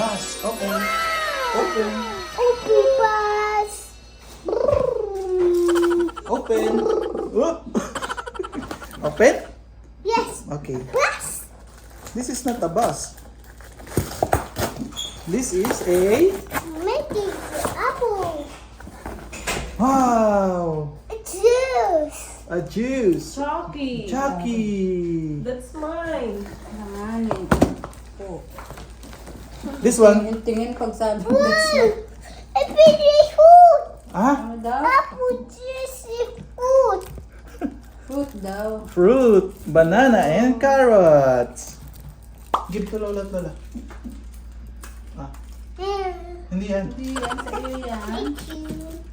bus. Open. Open. Open bus. Open. Oh. Open? Yes. Okay. Bus. This is not a bus. This is a... Making apple. Wow! A juice. A juice. Chucky. Chucky. That's mine. Nanganin. Oh. This one. Tingin pag sabi Wow. that's not. A baby food. Ah? Ano daw? Apple juice is food. Fruit daw. Fruit, banana, and carrots. Give to Lola at Lola. Ah, hindi yan. Hindi yan sa iyo yan. Thank you.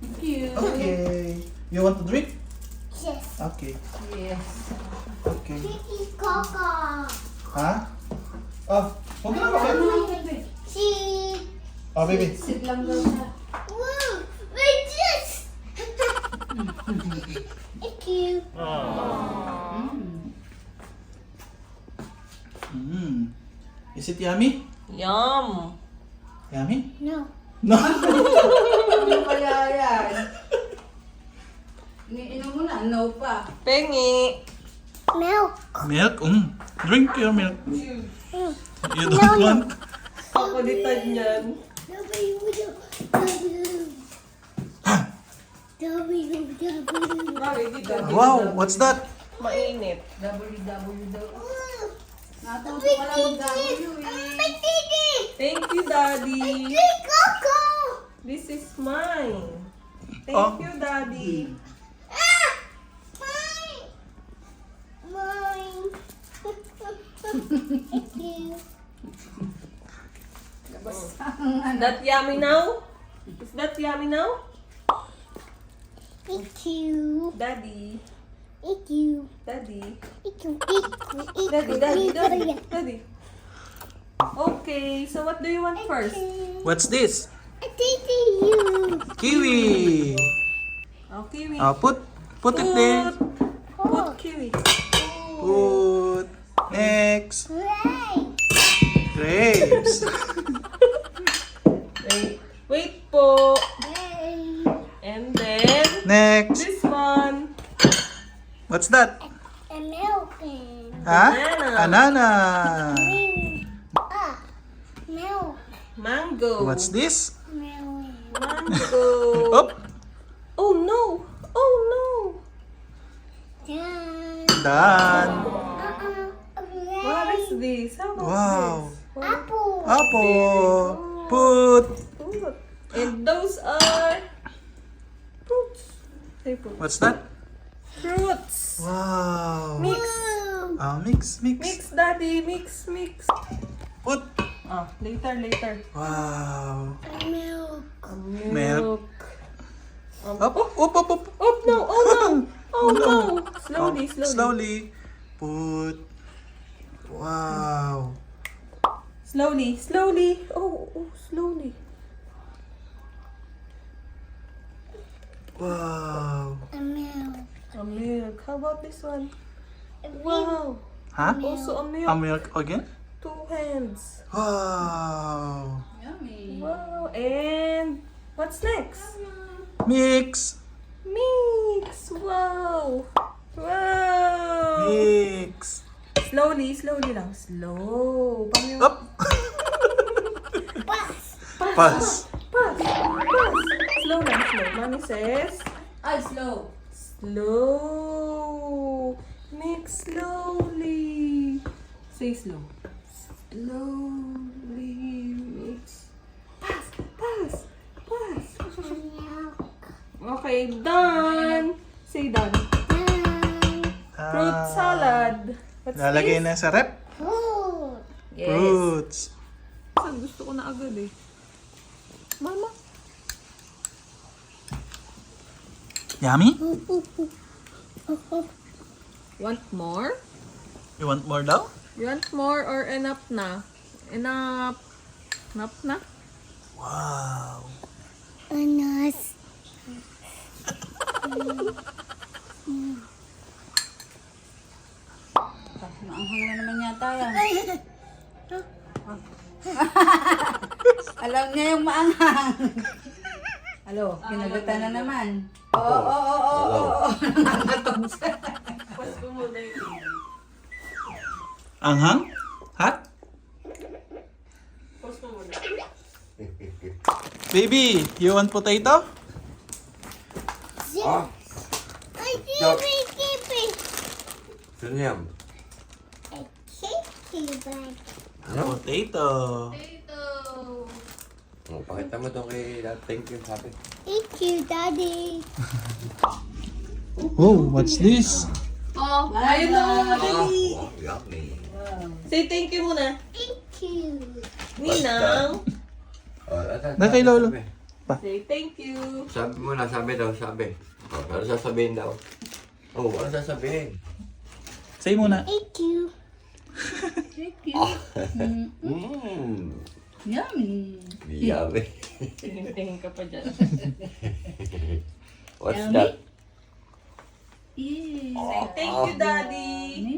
Thank you. Okay. You want to drink? Yes. Okay. Yes. Okay. Kitty Coco. Ha? Oh, huwag ka na bakit? She. Oh, baby. Sit lang daw siya. Wow. My juice. Thank you. Mm. Is it yummy? Yum. Yummy? No. No. Ano kaya yan? Iniinom mo na, no pa. Pengi. Milk. Milk? Drink your milk. You don't No, no. want? Kakulitan yan. Bakit dito? Wow, what's that? Mainit. WW daw. Natuto ka lang mag-W eh. Thank you, Daddy. Coco. This is mine. Thank Oh. you, Daddy. Mine. Mine. Thank you. That yummy now? Is that yummy now? Thank you. Daddy. Thank you. Daddy. Thank you. Daddy, Daddy, Daddy, Daddy. Okay, so what do you want first? What's this? Thank you. Kiwi. Oh, kiwi. Put it there. Put kiwi. Put. Next. Right. Grapes. Wait po. Right. And then, Next. this one. What's that? A milk. Ha? Banana. Banana. Milk. Mango. What's this? Milk. Mango. Up. Oh no. Oh no. Done. What is this? How about Wow. this? Apple. Apple. Put. Fruit. And those are fruits. Say fruit. What's that? Fruits. Wow. Mix. Mix. Mix, Daddy. Mix, mix. Put. Ah, later. Wow. Milk. Milk. Up. Oh no. Oh no. Oh no. Slowly. Slowly. Put. Wow. Slowly. Oh, slowly. Wow. A milk. A milk. How about this one? Wow. Huh? Also a milk. A milk again? 2 hands. Wow. Yummy. Wow. And what's next? Mix. Mix. Wow. Wow. Mix. Slowly lang. Slow. Up. Pass. Pass. Slow lang, slow. Mommy says, Ay, slow. slow. Mix slowly. Say slow. Slowly mix. Pass. Milk. Okay, done. Say done. Fruit salad. What's Lalagay this? na sa rep. Food. Yes. Fruits. Gusto ko na agad eh. Mama. Yummy? Want more? You want more daw? You want more or enough na? Enough na? Wow. Anas. Naanghang na naman yata yan. Alam niya yung maanghang. Alo, pinagatan na naman. Oo. Nangangatog siya. Pas ko muna yun. Anghang? Hot? Pas ko muna. Baby, you want potato? Ah, I Yup. keep it. Sunyam. I keep it back. Potato. Oh, pakita mo doon kay Dad. Thank you, sabi. Thank you, Daddy. Oh, what's this? Oh, ayun na. Oh, yummy. Say thank you muna. Thank you. Ninang. Oh, Na kay Lolo. sabi. Say thank you. Sabi mo na, sabi daw, sabi. Oh, ano sasabihin daw? Oh, ano sasabihin? Say muna. Thank you. Thank you. Mmm. Yummy. Yummy. Tingin ka pa dyan. What's Yummy? that? Yeah. Say thank you, Daddy. Yummy.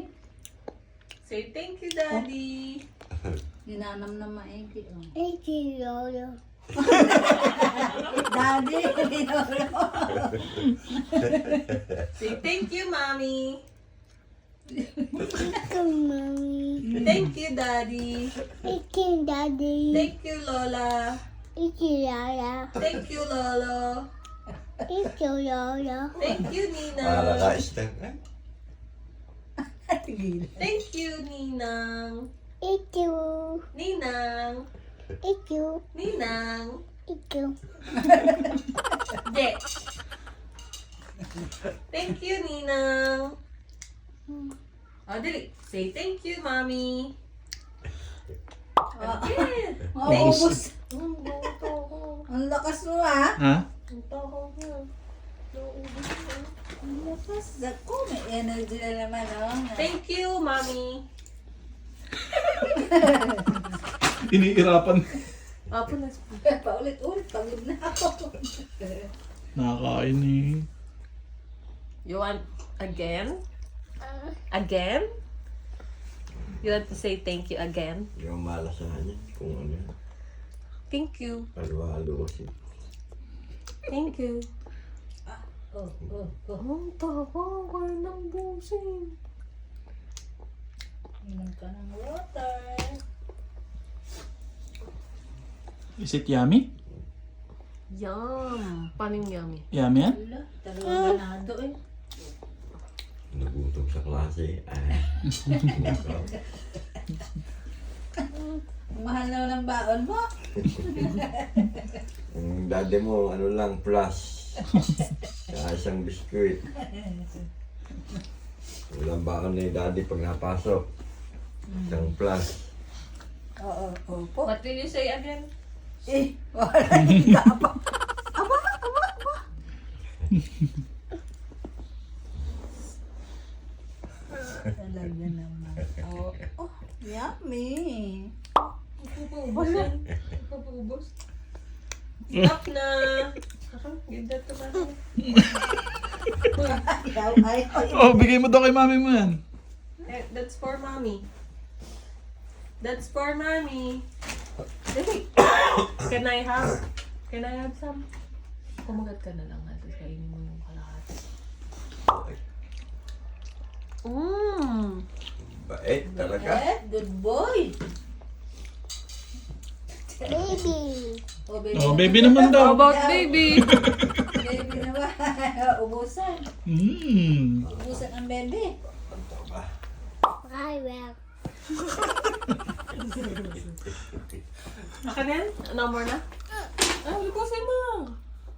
Say thank you, Daddy. Ninanam na maigi. Oh. Thank you, Lolo. Daddy, Say thank you, Mommy. Thank you, Mommy. Thank you, Daddy. Thank you, Daddy. Thank you, Lola. Thank you, Lala. Thank you, Lolo. Thank you, Lolo. Thank you, Nina. Nakaka-step eh? Thank you, Ninang. Thank you. Ninang. Thank you. Ninang. Thank you. Je. Thank you, Ninang. Oh, dali. Say thank you, Mommy. Again. Ubus. Ang lakas mo ah. Ha? Ang taho mo. Ang lakas. Ako, may energy na naman oh. Thank you, Mommy. Iniirapan. Apo na. Paulit-ulit, pagod na ako. Nakakain eh. You want again? Again? You want to say thank you again? Yung malasahan niya. Kung ano yan. Thank you. Halo-halo kasi. Thank you. Oh. Ang taho. Kaya ng busing. Inom ka ng water. Is it yummy? Yum. Paning yummy. Yummy yan? Wala, talagang ganado eh. Nagutom sa klase. Mahal na ng baon mo. Yung daddy mo, ano lang, plus. Kaya isang biskuit. Walang baon na yung daddy pag napasok. Isang plus. Oo, opo. What will you say again? Eh, wala hindi ka pa. Talaga naman. Oh, yummy. Ubus yan. Ubus. Stop na. Give that to Mommy. Ay, Oh, bigay mo daw kay mami mo yan. That's for Mommy. That's for Mommy. Dali. Can I have? Can I have some? Kumagat ka na lang. Tapos kainin mo yung kalahati. Mmm. Bait talaga. good boy. Baby. Oh, baby. Oh, baby naman daw. How about baby? Baby naman. Ubusan. Ubusan ang baby. I will. Akan yan? No more na? Ah, lukusin mo.